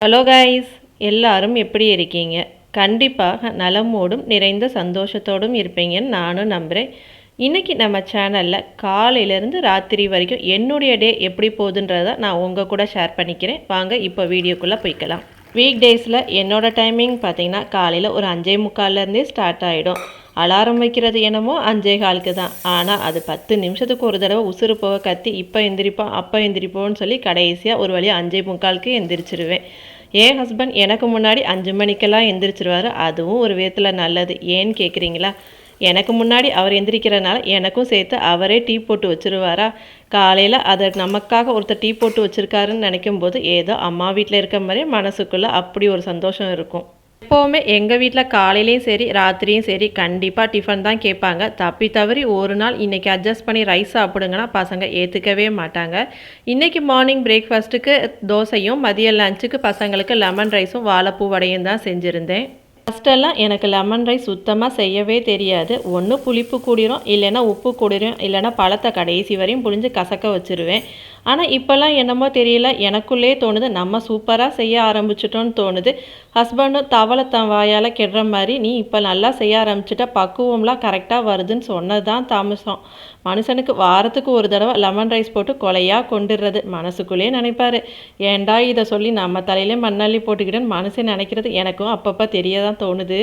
Hello guys, எல்லாரும் எப்படி இருக்கீங்க? கண்டிப்பாக நலமோடும் நிறைந்த சந்தோஷத்தோடும் இருப்பீங்கன்னு நானும் நம்புகிறேன். இன்றைக்கி நம்ம சேனலில் காலையிலேருந்து ராத்திரி வரைக்கும் என்னுடைய டே எப்படி போகுதுன்றதை நான் உங்கள் கூட ஷேர் பண்ணிக்கிறேன். வாங்க இப்போ வீடியோக்குள்ளே போய்க்கலாம். வீக் டேஸில் என்னோடய டைமிங் பார்த்திங்கன்னா காலையில் ஒரு 5:45 ஸ்டார்ட் ஆகிடும். அலாரம் வைக்கிறது என்னமோ 5:15 தான். ஆனால் அது 10 நிமிஷத்துக்கு ஒரு தடவை உசுறு போக கத்தி இப்போ எந்திரிப்போம் அப்போ எந்திரிப்போன்னு சொல்லி கடைசியாக ஒரு வழியாக 5:45 எந்திரிச்சிருவேன். என் ஹஸ்பண்ட் எனக்கு முன்னாடி 5 மணிக்கெல்லாம் எந்திரிச்சிருவார். அதுவும் ஒரு விதத்தில் நல்லது. ஏன்னு கேட்குறீங்களா? எனக்கு முன்னாடி அவர் எந்திரிக்கிறனால எனக்கும் சேர்த்து அவரே டீ போட்டு வச்சுருவாரா. காலையில் அதை நமக்காக ஒருத்தர் டீ போட்டு வச்சுருக்காருன்னு நினைக்கும் போது ஏதோ அம்மா வீட்டில் இருக்க மாதிரி மனசுக்குள்ளே அப்படி ஒரு சந்தோஷம் இருக்கும். எப்போவுமே எங்கள் வீட்டில் காலையிலையும் சரி ராத்திரியும் சரி கண்டிப்பாக டிஃபன் தான் கேட்பாங்க. தப்பி தவறி ஒரு நாள் இன்றைக்கி அட்ஜஸ்ட் பண்ணி ரைஸ் சாப்பிடுங்கன்னா பசங்க ஏற்றுக்கவே மாட்டாங்க. இன்றைக்கி மார்னிங் பிரேக்ஃபாஸ்ட்டுக்கு தோசையும் மதியம் லஞ்சுக்கு பசங்களுக்கு லெமன் ரைஸும் வாழைப்பூ வடையும் தான் செஞ்சுருந்தேன். ஃபஸ்ட்டெல்லாம் எனக்கு லெமன் ரைஸ் சுத்தமாக செய்யவே தெரியாது. ஒன்று புளிப்பு கூடிரும், இல்லைன்னா உப்பு கூடிரும், இல்லைன்னா பழத்தை கடைசி வரையும் புளிஞ்சு கசக்க வச்சுருவேன். ஆனால் இப்போல்லாம் என்னமோ தெரியல, எனக்குள்ளே தோணுது நம்ம சூப்பராக செய்ய ஆரம்பிச்சிட்டோன்னு தோணுது. ஹஸ்பண்டும் தவளை தன் வாயால் கெடுற மாதிரி நீ இப்போ நல்லா செய்ய ஆரம்பிச்சிட்ட, பக்குவம்லாம் கரெக்டாக வருதுன்னு சொன்னது தான் தாமசம். மனுஷனுக்கு வாரத்துக்கு ஒரு தடவை லெமன் ரைஸ் போட்டு கொலையாக கொண்டுடுறது. மனசுக்குள்ளேயே நினைப்பார், ஏண்டா இதை சொல்லி நம்ம தலையிலே மண்ணள்ளி போட்டுக்கிட்டேன்னு மனசே நினைக்கிறது எனக்கும் அப்பப்போ தெரிய தான் தோணுது.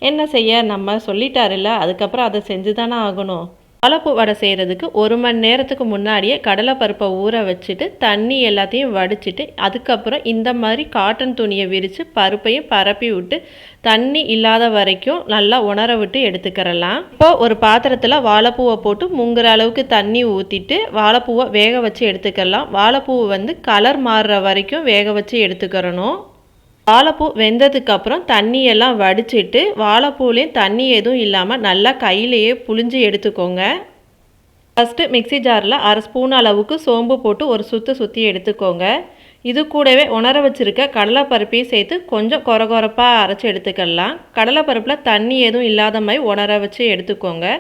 என்ன செய்ய, நம்ம சொல்லிட்டாருல்ல, அதுக்கப்புறம் அதை செஞ்சு தானே ஆகணும். வாழைப்பூ வடை செய்கிறதுக்கு 1 மணி நேரத்துக்கு முன்னாடியே கடலைப்பருப்பை ஊற வச்சுட்டு தண்ணி எல்லாத்தையும் வடிச்சிட்டு அதுக்கப்புறம் இந்த மாதிரி காட்டன் துணியை விரித்து பருப்பையும் பரப்பி விட்டு தண்ணி இல்லாத வரைக்கும் நல்லா உணர விட்டு எடுத்துக்கிறலாம். இப்போது ஒரு பாத்திரத்தில் வாழைப்பூவை போட்டு முங்குற அளவுக்கு தண்ணி ஊற்றிட்டு வாழைப்பூவை வேக வச்சு எடுத்துக்கலாம். வாழைப்பூவை கலர் மாறுற வரைக்கும் வேக வச்சு எடுத்துக்கிறணும். வாழைப்பூ வெந்ததுக்கப்புறம் தண்ணியெல்லாம் வடிச்சிட்டு வாழைப்பூலேயும் தண்ணி எதுவும் இல்லாமல் நல்லா கையிலையே புழிஞ்சு எடுத்துக்கோங்க. ஃபஸ்ட்டு மிக்சி ஜாரில் 1/2 ஸ்பூன் அளவுக்கு சோம்பு போட்டு ஒரு சுற்றி எடுத்துக்கோங்க. இது கூடவே உணர வச்சுருக்க கடலைப்பருப்பையும் சேர்த்து கொஞ்சம் கொரகொரப்பாக அரைச்சி எடுத்துக்கலாம். கடலைப்பருப்பில் தண்ணி எதுவும் இல்லாத மாதிரி உணர வச்சு எடுத்துக்கோங்க.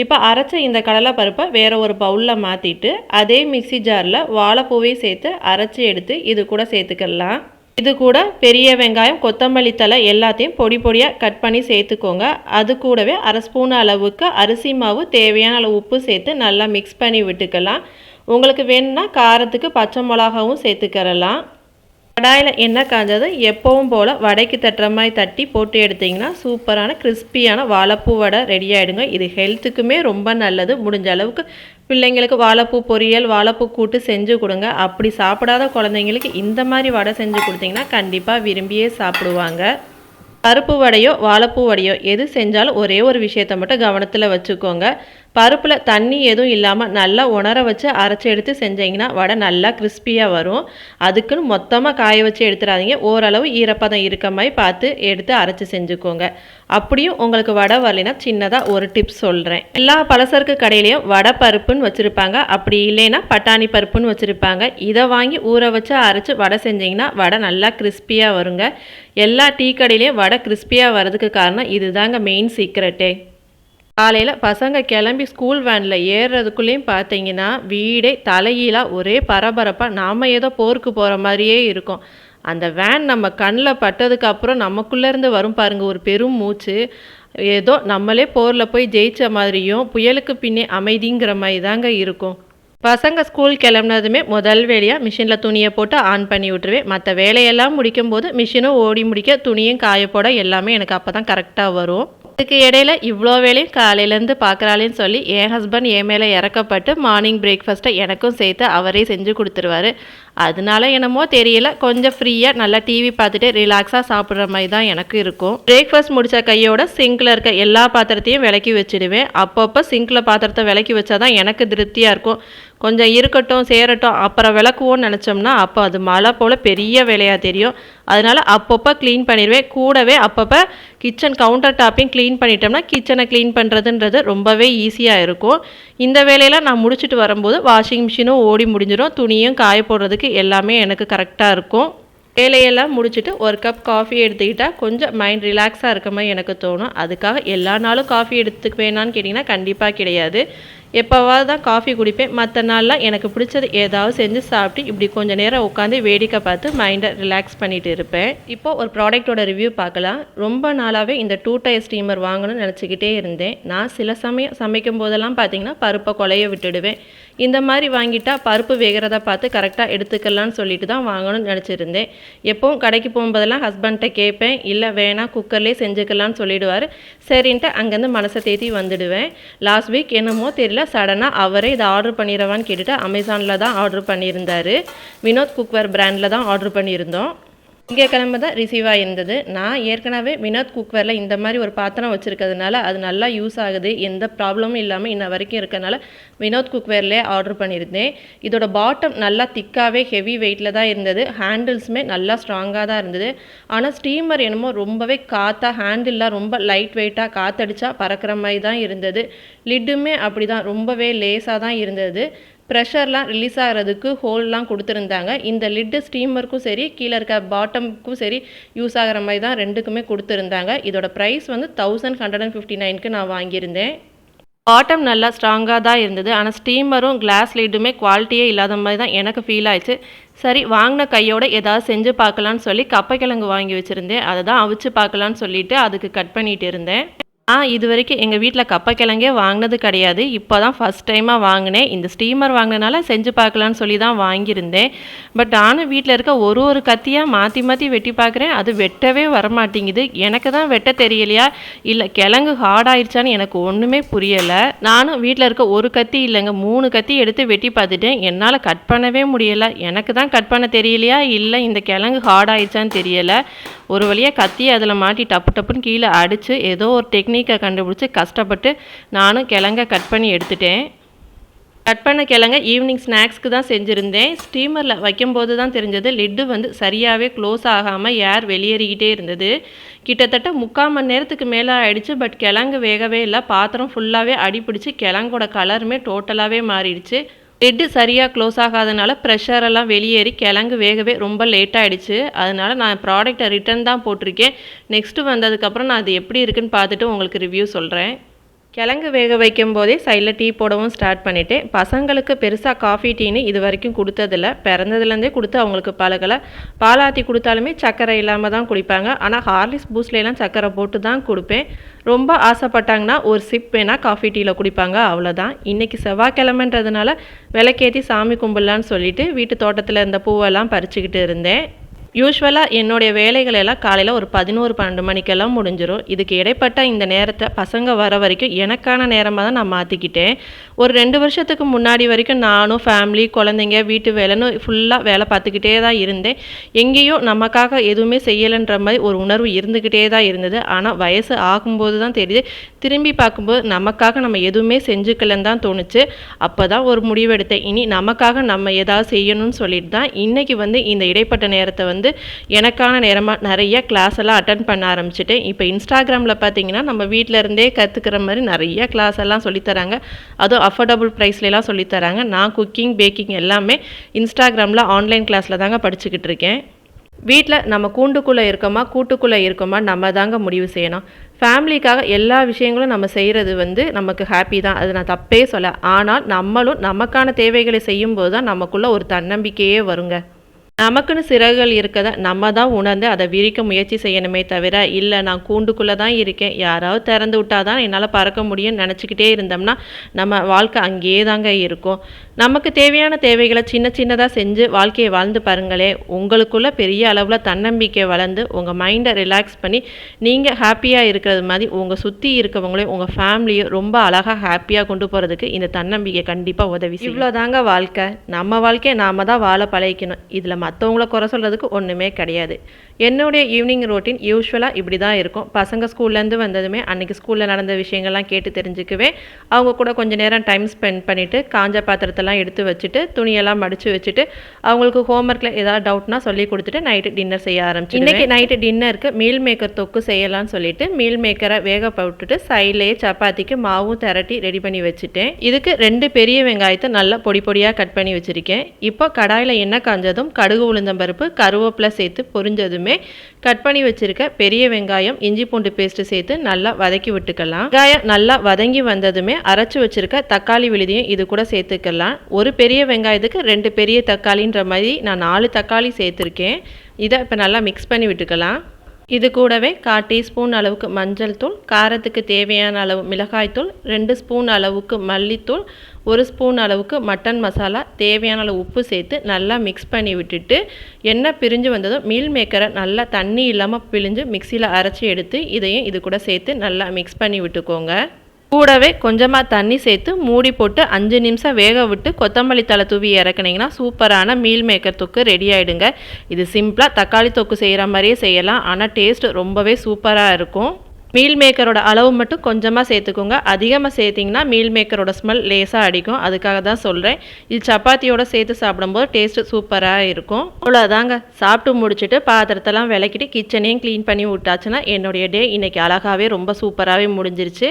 இப்போ அரைச்ச இந்த கடலைப்பருப்பை வேறு ஒரு பவுலில் மாற்றிட்டு அதே மிக்சி ஜாரில் வாழைப்பூவையும் சேர்த்து அரைச்சி எடுத்து இது கூட சேர்த்துக்கலாம். இது கூட பெரிய வெங்காயம் கொத்தமல்லி தழை எல்லாத்தையும் பொடி பொடியாக கட் பண்ணி சேர்த்துக்கோங்க. அது கூடவே 1/2 ஸ்பூன் அளவுக்கு அரிசி மாவு தேவையான அளவு உப்பு சேர்த்து நல்லா மிக்ஸ் பண்ணி விட்டுக்கலாம். உங்களுக்கு வேணும்னா காரத்துக்கு பச்சை மிளகாவும் சேர்த்துக்கிறலாம். கடாயில் எண்ணெய் காஞ்சது எப்பவும் போல் வடைக்கு தட்டுற மாதிரி தட்டி போட்டு எடுத்திங்கன்னா சூப்பரான கிறிஸ்பியான வாழைப்பூ வடை ரெடி ஆகிடுங்க. இது ஹெல்த்துக்குமே ரொம்ப நல்லது. முடிஞ்ச அளவுக்கு பிள்ளைங்களுக்கு வாழைப்பூ பொரியல் வாழைப்பூ கூட்டு செஞ்சு கொடுங்க. அப்படி சாப்பிடாத குழந்தைங்களுக்கு இந்த மாதிரி வடை செஞ்சு கொடுத்தீங்கன்னா கண்டிப்பாக விரும்பியே சாப்பிடுவாங்க. பருப்பு வடையோ வாழைப்பூ வடையோ எது செஞ்சாலும் ஒரே ஒரு விஷயத்தை மட்டும் கவனத்தில் வச்சுக்கோங்க. பருப்பில் தண்ணி எதுவும் இல்லாமல் நல்லா உணர வச்சு அரைச்சி எடுத்து செஞ்சிங்கன்னா வடை நல்லா கிறிஸ்பியாக வரும். அதுக்குன்னு மொத்தமாக காய வச்சு எடுத்துடாதீங்க. ஓரளவு ஈரப்பதம் இருக்க மாதிரி பார்த்து எடுத்து அரைச்சி செஞ்சுக்கோங்க. அப்படியும் உங்களுக்கு வடை வரலைன்னா சின்னதாக ஒரு டிப்ஸ் சொல்கிறேன். எல்லா பலசரக்கு கடையிலையும் வடை பருப்புன்னு வச்சுருப்பாங்க. அப்படி இல்லைன்னா பட்டாணி பருப்புன்னு வச்சுருப்பாங்க. இதை வாங்கி ஊற வச்சு அரைச்சி வடை செஞ்சிங்கன்னா வடை நல்லா கிறிஸ்பியாக வருங்க. எல்லா டீ கடையிலையும் வடை கிறிஸ்பியாக வர்றதுக்கு காரணம் இதுதாங்க மெயின் சீக்ரெட்டே. காலையில் பசங்க கிளம்பி ஸ்கூல் வேனில் ஏறுறதுக்குள்ளேயும் பார்த்தீங்கன்னா வீடே தலையீழாக ஒரே பரபரப்பாக நாம் ஏதோ போருக்கு போகிற மாதிரியே இருக்கும். அந்த வேன் நம்ம கண்ணில் பட்டதுக்கப்புறம் நமக்குள்ளேருந்து வரும் பாருங்கள் ஒரு பெரும் மூச்சு. ஏதோ நம்மளே போரில் போய் ஜெயித்த மாதிரியும் புயலுக்கு பின்னே அமைதிங்கிற மாதிரி தாங்க இருக்கும். பசங்க ஸ்கூல் கிளம்புனதுமே முதல் வேலையாக மிஷினில் துணியை போட்டு ஆன் பண்ணி விட்டுருவேன். மற்ற வேலையெல்லாம் முடிக்கும்போது மிஷினும் ஓடி முடிக்க துணியும் காயப்போட எல்லாமே எனக்கு அப்போ தான் கரெக்டாக வரும். இதுக்கு இடையில இவ்வளோ வேலையும் காலையிலேருந்து பார்க்குறாளேன்னு சொல்லி என் ஹஸ்பண்ட் என் மேலே இறக்கப்பட்டு மார்னிங் பிரேக்ஃபாஸ்ட்டை எனக்கும் சேர்த்து அவரே செஞ்சு கொடுத்துருவாரு. அதனால என்னமோ தெரியல, கொஞ்சம் ஃப்ரீயாக நல்லா டிவி பார்த்துட்டு ரிலாக்ஸாக சாப்பிட்ற மாதிரி தான் எனக்கு இருக்கும். பிரேக்ஃபாஸ்ட் முடித்த கையோட சிங்கில் இருக்க எல்லா பாத்திரத்தையும் விலக்கி வச்சுடுவேன். அப்பப்போ சிங்கில் பாத்திரத்தை விலக்கி வச்சா தான் எனக்கு திருப்தியாக இருக்கும். கொஞ்சம் இருக்கட்டும் சேரட்டும் அப்புறம் விளக்குவோன்னு நினச்சோம்னா அப்போ அது மழை போல் பெரிய வேலையாக தெரியும். அதனால் அப்பப்போ க்ளீன் பண்ணிடுவேன். கூடவே அப்பப்போ கிச்சன் கவுண்டர் டாப்பையும் க்ளீன் பண்ணிட்டோம்னா கிச்சனை க்ளீன் பண்ணுறதுன்றது ரொம்பவே ஈஸியாக இருக்கும். இந்த வேலையெல்லாம் நான் முடிச்சுட்டு வரும்போது வாஷிங் மிஷினும் ஓடி முடிஞ்சிடும். துணியும் காய போடுறதுக்கு எல்லாமே எனக்கு கரெக்டாக இருக்கும். வேலையெல்லாம் முடிச்சுட்டு ஒரு கப் காஃபி எடுத்துக்கிட்டால் கொஞ்சம் மைண்ட் ரிலாக்ஸாக இருக்க மாதிரி எனக்கு தோணும். அதுக்காக எல்லா நாளும் காஃபி எடுத்துக்குவேனான்னு கேட்டிங்கன்னா கண்டிப்பாக கிடையாது. எப்போவாவது தான் காஃபி குடிப்பேன். மற்ற நாள்லாம் எனக்கு பிடிச்சது ஏதாவது செஞ்சு சாப்பிட்டு இப்படி கொஞ்சம் நேரம் உட்காந்து வேடிக்கை பார்த்து மைண்டை ரிலாக்ஸ் பண்ணிட்டு இருப்பேன். இப்போ ஒரு ப்ராடக்ட்டோட ரிவ்யூ பார்க்கலாம். ரொம்ப நாளாகவே இந்த 2 டயர் ஸ்டீமர் வாங்கணும்னு நினச்சிக்கிட்டே இருந்தேன். நான் சில சமயம் சமைக்கும் போதெல்லாம் பார்த்தீங்கன்னா பருப்பை குழைய விட்டுடுவேன். இந்த மாதிரி வாங்கிட்டா பருப்பு வேகிறத பார்த்து கரெக்டாக எடுத்துக்கலான்னு சொல்லிட்டு தான் வாங்கணும்னு நினச்சிருந்தேன். எப்போவும் கடைக்கு போகும்போதெல்லாம் ஹஸ்பண்ட்டை கேட்பேன், இல்லை வேணாம் குக்கர்லேயே செஞ்சுக்கலான்னு சொல்லிடுவார். சரின்ட்டு அங்கேருந்து மனசை தேத்தி வந்துடுவேன். லாஸ்ட் வீக் என்னமோ தெரியல, சடனாக அவரே இதை ஆர்டர் பண்ணிடுவான்னு கேட்டுட்டு அமேசானில் தான் ஆர்டர் பண்ணியிருந்தார். வினோத் குக்வேர் பிராண்டில் தான் ஆர்டர் பண்ணியிருந்தோம். திங்கக்கிழமை தான் ரிசீவ் ஆகியிருந்தது. நான் ஏற்கனவே வினோத் குக்வேரில் இந்த மாதிரி ஒரு பாத்திரம் வச்சுருக்கிறதுனால அது நல்லா யூஸ் ஆகுது, எந்த ப்ராப்ளமும் இல்லாமல் இன்ன வரைக்கும் இருக்கிறதுனால வினோத் குக்வேர்லேயே ஆர்டர் பண்ணியிருந்தேன். இதோட பாட்டம் நல்லா திக்காகவே ஹெவி வெயிட்டில் தான் இருந்தது. ஹேண்டில்ஸுமே நல்லா ஸ்ட்ராங்காக தான் இருந்தது. ஆனால் ஸ்டீமர் என்னமோ ரொம்பவே காற்றா, ஹேண்டில்லாம் ரொம்ப லைட் வெயிட்டாக காற்றடிச்சா பறக்கிற மாதிரி தான் இருந்தது. லிட்டுமே அப்படி தான் ரொம்பவே லேஸாக தான் இருந்தது. ப்ரெஷர்லாம் ரிலீஸ் ஆகிறதுக்கு ஹோல்லாம் கொடுத்துருந்தாங்க. இந்த லிட்டு ஸ்டீமருக்கும் சரி கீழே இருக்க பாட்டமுக்கும் சரி யூஸ் ஆகிற மாதிரி தான் ரெண்டுக்குமே கொடுத்துருந்தாங்க. இதோட ப்ரைஸ் வந்து 1159க்கு நான் வாங்கியிருந்தேன். பாட்டம் நல்லா ஸ்ட்ராங்காக தான் இருந்தது. ஆனால் ஸ்டீமரும் கிளாஸ் லிட்டுமே குவாலிட்டியே இல்லாத மாதிரி தான் எனக்கு ஃபீல் ஆயிடுச்சு. சரி வாங்கின கையோட ஏதாவது செஞ்சு பார்க்கலான்னு சொல்லி கப்பைக்கிழங்கு வாங்கி வச்சுருந்தேன். அதை தான் அவிச்சு பார்க்கலான்னு சொல்லிட்டு அதுக்கு கட் பண்ணிகிட்டு இருந்தேன். இது வரைக்கும் எங்கள் வீட்டில் கப்பக்கிழங்கே வாங்கினது கிடையாது. இப்போ தான் ஃபஸ்ட் டைமாக வாங்கினேன். இந்த ஸ்டீமர் வாங்கினனால செஞ்சு பார்க்கலான்னு சொல்லி தான் வாங்கியிருந்தேன். பட் நானும் வீட்டில் இருக்க ஒரு கத்தியாக மாற்றி மாற்றி வெட்டி பார்க்குறேன். அது வெட்டவே வரமாட்டேங்குது. எனக்கு தான் வெட்ட தெரியலையா இல்லை கிழங்கு ஹார்ட் ஆயிடுச்சான்னு எனக்கு ஒன்றுமே புரியலை. நானும் வீட்டில் இருக்க ஒரு கத்தி இல்லைங்க 3 கத்தி எடுத்து வெட்டி பார்த்துட்டேன். என்னால் கட் பண்ணவே முடியலை. எனக்கு தான் கட் பண்ண தெரியலையா இல்லை இந்த கிழங்கு ஹார்ட் ஆயிடுச்சான்னு தெரியலை. ஒரு வழியாக கத்தியை அதில் மாட்டி டப்புன்னு கீழே அடித்து ஏதோ ஒரு டெக்னிக்கை கண்டுபிடிச்சி கஷ்டப்பட்டு நானும் கிழங்க கட் பண்ணி எடுத்துட்டேன். கட் பண்ண கிழங்க ஈவினிங் ஸ்நாக்ஸ்க்கு தான் செஞ்சுருந்தேன். ஸ்டீமரில் வைக்கும்போது தான் தெரிஞ்சது லிட்டு வந்து சரியாகவே க்ளோஸ் ஆகாமல் ஏர் வெளியேறிக்கிட்டே இருந்தது. கிட்டத்தட்ட 3/4 மணி நேரத்துக்கு மேலே ஆயிடுச்சு. பட் கிழங்கு வேகவே இல்லை. பாத்திரம் ஃபுல்லாகவே அடிப்பிடிச்சு கிழங்கோட கலருமே டோட்டலாகவே மாறிடுச்சு. லிட்டு சரியாக க்ளோஸ் ஆகாதனால ப்ரெஷரெல்லாம் வெளியேறி கிழங்கு வேகவே ரொம்ப லேட் ஆகிடுச்சு. அதனால் நான் ப்ராடக்டை ரிட்டன் தான் போட்டிருக்கேன். நெக்ஸ்ட்டு வந்ததுக்கப்புறம் நான் அது எப்படி இருக்குன்னு பார்த்துட்டு உங்களுக்கு ரிவ்யூ சொல்கிறேன். கிழங்கு வேக வைக்கும் போதே சைடில் டீ போடவும் ஸ்டார்ட் பண்ணிவிட்டேன். பசங்களுக்கு பெருசாக காஃபி டீன்னு இது வரைக்கும் கொடுத்ததில்ல. பிறந்ததுலேருந்தே கொடுத்து அவங்களுக்கு பழகலை. பாலாத்தி கொடுத்தாலுமே சர்க்கரை இல்லாமல் தான் குடிப்பாங்க. ஆனால் ஹார்லிக்ஸ் பூஸ்ட்லாம் சர்க்கரை போட்டு தான் கொடுப்பேன். ரொம்ப ஆசைப்பட்டாங்கன்னா ஒரு சிப் வேணால் காஃபி டீயில் குடிப்பாங்க, அவ்வளோதான். இன்றைக்கி செவ்வாய்க்கிழமைன்றதுனால விளக்கேற்றி சாமி கும்பிடலான்னு சொல்லிவிட்டு வீட்டு தோட்டத்தில் இருந்த பூவெல்லாம் பறிச்சுக்கிட்டு இருந்தேன். யூஸ்வலாக என்னுடைய வேலைகள் எல்லாம் காலையில் ஒரு 11-12 மணிக்கெல்லாம் முடிஞ்சிடும். இதுக்கு இடைப்பட்ட இந்த நேரத்தை பசங்க வர வரைக்கும் எனக்கான நேரமாக தான் நான் மாற்றிக்கிட்டேன். ஒரு 2 வருஷத்துக்கு முன்னாடி வரைக்கும் நானும் ஃபேமிலி குழந்தைங்க வீட்டு வேலைன்னு ஃபுல்லாக வேலை பார்த்துக்கிட்டே தான் இருந்தேன். எங்கேயும் நமக்காக எதுவுமே செய்யலைன்ற மாதிரி ஒரு உணர்வு இருந்துக்கிட்டே தான் இருந்தது. ஆனால் வயசு ஆகும்போது தான் தெரியுது, திரும்பி பார்க்கும்போது நமக்காக நம்ம எதுவுமே செஞ்சுக்கலன்னு தான் தோணுச்சு. அப்போ தான் ஒரு முடிவெடுத்தேன், இனி நமக்காக நம்ம ஏதாவது செய்யணும்னு சொல்லிட்டு தான் இன்றைக்கி வந்து இந்த இடைப்பட்ட நேரத்தை எனக்கான நேரமாக நிறைய கிளாஸ் எல்லாம் அட்டன் பண்ண ஆரம்பிச்சிட்டேன். இப்போ இன்ஸ்டாகிராமில் பார்த்தீங்கன்னா நம்ம வீட்டில் இருந்தே கற்றுக்கிற மாதிரி நிறைய கிளாஸ் எல்லாம் சொல்லித்தராங்க. அதுவும் அஃபோர்டபுள் ப்ரைஸ்லாம் சொல்லித்தராங்க. நான் குக்கிங் பேக்கிங் எல்லாமே இன்ஸ்டாகிராமில் ஆன்லைன் கிளாஸில் தாங்க படிச்சுக்கிட்டு இருக்கேன். வீட்டில் நம்ம கூண்டுக்குள்ளே இருக்கோமா கூட்டுக்குள்ளே இருக்கோமா நம்ம தாங்க முடிவு செய்யணும். ஃபேமிலிக்காக எல்லா விஷயங்களும் நம்ம செய்கிறது வந்து நமக்கு ஹாப்பி தான், அது நான் தப்பே சொல்ல. ஆனால் நம்மளும் நமக்கான தேவைகளை செய்யும்போது தான் நமக்குள்ளே ஒரு தன்னம்பிக்கையே வருங்க. நமக்குன்னு சிறகுகள் இருக்கதை நம்ம தான் உணர்ந்து அதை விரிக்க முயற்சி செய்யணுமே தவிர, இல்லை நான் கூண்டுக்குள்ளே தான் இருக்கேன், யாராவது திறந்து விட்டால் தான் என்னால் பறக்க முடியும்னு நினச்சிக்கிட்டே இருந்தோம்னா நம்ம வாழ்க்கை அங்கேயே தாங்க இருக்கும். நமக்கு தேவையான தேவைகளை சின்னதாக செஞ்சு வாழ்க்கையை வாழ்ந்து பாருங்களேன். உங்களுக்குள்ளே பெரிய அளவில் தன்னம்பிக்கை வளர்ந்து உங்கள் மைண்டை ரிலாக்ஸ் பண்ணி நீங்கள் ஹாப்பியாக இருக்கிறது மாதிரி உங்கள் சுற்றி இருக்கவங்களையும் உங்கள் ஃபேமிலியும் ரொம்ப அழகாக ஹாப்பியாக கொண்டு போகிறதுக்கு இந்த தன்னம்பிக்கை கண்டிப்பாக உதவி. இவ்வளோ தாங்க வாழ்க்கை. நம்ம வாழ்க்கையை நாம் தான் வாழ பழகிக்கணும். இதில் மற்றவங்கள குறை சொல்கிறதுக்கு ஒன்றுமே கிடையாது. என்னுடைய ஈவினிங் ரொட்டீன் யூஸ்வலாக இப்படி தான் இருக்கும். பசங்க ஸ்கூல்லேருந்து வந்ததுமே அன்றைக்கி ஸ்கூலில் நடந்த விஷயங்கள்லாம் கேட்டு தெரிஞ்சுக்குவேன். அவங்க கூட கொஞ்சம் நேரம் டைம் ஸ்பெண்ட் பண்ணிவிட்டு காஞ்ச பாத்திரத்தில் சாமான்லாம் எடுத்து வச்சுட்டு துணியெல்லாம் மடித்து வச்சுட்டு அவங்களுக்கு ஹோம்ஒர்க்கில் ஏதாவது டவுட்னா சொல்லி கொடுத்துட்டு நைட்டு டின்னர் செய்ய ஆரம்பிச்சு. இன்றைக்கி நைட்டு டின்னருக்கு மீல் மேக்கர் தொக்கு செய்யலாம்னு சொல்லிட்டு மீல் மேக்கரை வேக போட்டுட்டு சைட்லேயே சப்பாத்திக்கு மாவும் திரட்டி ரெடி பண்ணி வச்சுட்டேன். இதுக்கு 2 பெரிய வெங்காயத்தை நல்லா பொடி பொடியாக கட் பண்ணி வச்சுருக்கேன். இப்போ கடாயில் எண்ணெய் காஞ்சதும் கடுகு உளுந்தம்பருப்பு கருவேப்பிலை சேர்த்து பொரிஞ்சதுமே கட் பண்ணி வச்சுருக்க பெரிய வெங்காயம் இஞ்சி பூண்டு பேஸ்ட்டு சேர்த்து நல்லா வதக்கி விட்டுக்கலாம். வெங்காயம் நல்லா வதங்கி வந்ததுமே அரைச்சி வச்சுருக்க தக்காளி விழுதியும் இது கூட சேர்த்துக்கலாம். ஒரு பெரிய வெங்காயத்துக்கு 2 பெரிய தக்காளின்ற மாதிரி நான் 4 தக்காளி சேர்த்துருக்கேன். இதை இப்போ நல்லா மிக்ஸ் பண்ணி விட்டுக்கலாம். இது கூடவே 1/4 டீஸ்பூன் அளவுக்கு மஞ்சள் தூள், காரத்துக்கு தேவையான அளவு மிளகாய்த்தூள், 2 ஸ்பூன் அளவுக்கு மல்லித்தூள், 1 ஸ்பூன் அளவுக்கு மட்டன் மசாலா, தேவையான அளவு உப்பு சேர்த்து நல்லா மிக்ஸ் பண்ணி விட்டுட்டு எண்ணெய் பிரிஞ்சு வந்ததும் மீல் மேக்கரை நல்லா தண்ணி இல்லாமல் பிழிஞ்சு மிக்சியில் அரைச்சி எடுத்து இதையும் இது கூட சேர்த்து நல்லா மிக்ஸ் பண்ணி விட்டுக்கோங்க. கூடவே கொஞ்சமாக தண்ணி சேர்த்து மூடி போட்டு 5 நிமிஷம் வேக விட்டு கொத்தமல்லி தழை தூவி இறக்குனீங்கன்னா சூப்பரான மீல் மேக்கர் தொக்கு ரெடி ஆகிடுங்க. இது சிம்பிளாக தக்காளி தொக்கு செய்கிற மாதிரியே செய்யலாம். ஆனால் டேஸ்ட் ரொம்பவே சூப்பராக இருக்கும். மீல் மேக்கரோட அளவு மட்டும் கொஞ்சமாக சேர்த்துக்கோங்க. அதிகமாக சேர்த்திங்கன்னா மீல் மேக்கரோட ஸ்மெல் லேசாக அடிக்கும். அதுக்காக தான் சொல்கிறேன். இது சப்பாத்தியோட சேர்த்து சாப்பிடும்போது டேஸ்ட்டு சூப்பராக இருக்கும். அவ்வளோதாங்க. சாப்பிட்டு முடிச்சுட்டு பாத்திரத்தெல்லாம் விளக்கிட்டு கிச்சனையும் க்ளீன் பண்ணி விட்டாச்சுன்னா என்னுடைய டே இன்றைக்கி அழகாகவே ரொம்ப சூப்பராகவே முடிஞ்சிருச்சு.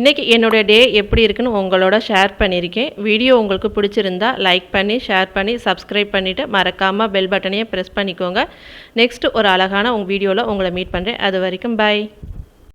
இன்றைக்கி என்னுடைய டே எப்படி இருக்குன்னு உங்களோட ஷேர் பண்ணியிருக்கேன். வீடியோ உங்களுக்கு பிடிச்சிருந்தா லைக் பண்ணி ஷேர் பண்ணி சப்ஸ்கிரைப் பண்ணிவிட்டு மறக்காமல் பெல் பட்டனையும் ப்ரெஸ் பண்ணிக்கோங்க. நெக்ஸ்ட்டு ஒரு அழகான உங்கள் வீடியோவில் உங்களை மீட் பண்ணுறேன். அது வரைக்கும் பாய்.